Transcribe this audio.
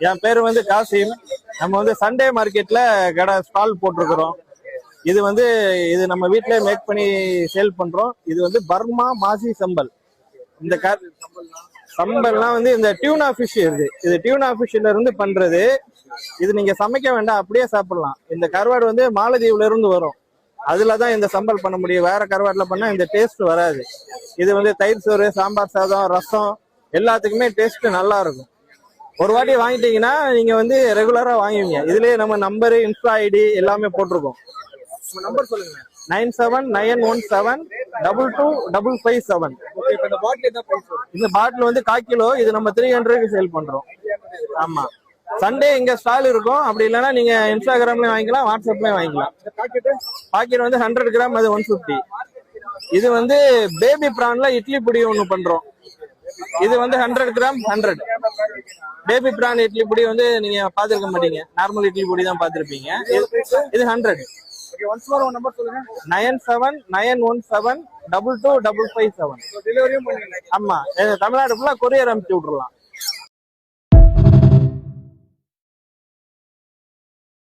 என் பேரு வந்து காசிம். நம்ம வந்து சண்டே மார்க்கெட்ல கடை ஸ்டால் போட்டிருக்கிறோம். இது நம்ம வீட்லயே மேக் பண்ணி சேல் பண்றோம். இது வந்து பர்மா மாசி சம்பல். இந்த சம்பல்னா வந்து இந்த டியூனா ஃபிஷ் இருக்கு. இது டியூனா ஃபிஷ்ல இருந்து பண்றது. இது நீங்க சமைக்க வேண்டாம், அப்படியே சாப்பிடலாம். இந்த கருவாடு வந்து மாலத்தீவுல இருந்து வரும். அதுலதான் இந்த சம்பல் பண்ண முடியும். வேற கருவாடுல பண்ணா இந்த டேஸ்ட் வராது. இது வந்து தயிர் சோறு, சாம்பார் சாதம், ரசம் எல்லாத்துக்குமே டேஸ்ட் நல்லா இருக்கும். ஒரு வாட்டி வாங்கிட்டீங்கன்னா நீங்க வந்து ரெகுலரா வாங்குவீங்க. இதுலயே நம்ம நம்பரு, இன்ஸ்டா ஐடி எல்லாமே போட்டிருக்கோம். நம்பர் சொல்லுங்க. 9791722557. இந்த பாட்டில் வந்து 1/4 கிலோ. இது நம்ம 300க்கு சேல் பண்றோம். ஆமா, சண்டே இங்க ஸ்டால் இருக்கும். அப்படி இல்லைன்னா நீங்க இன்ஸ்டாகிராம்லயும் வாங்கிக்கலாம், வாட்ஸ்அப்லயும் வாங்கிக்கலாம். பாக்கெட் வந்து 100 கிராம், அது 150. இது வந்து பேபி பிரான்ல இட்லி பொடி ஒண்ணு பண்றோம். இது வந்து 100 கிராம் 100. பேபி பிரான் இட்லி பொடி வந்து நீங்க பாத்துருக்க மாட்டீங்க, நார்மல் இட்லி பொடி தான் பாத்திருப்பீங்க. இது 100. 9791722557. ஆமா, தமிழ்நாடு ஃபுல்லா கொரியர் அனுப்பிச்சு விட்டுறலாம்.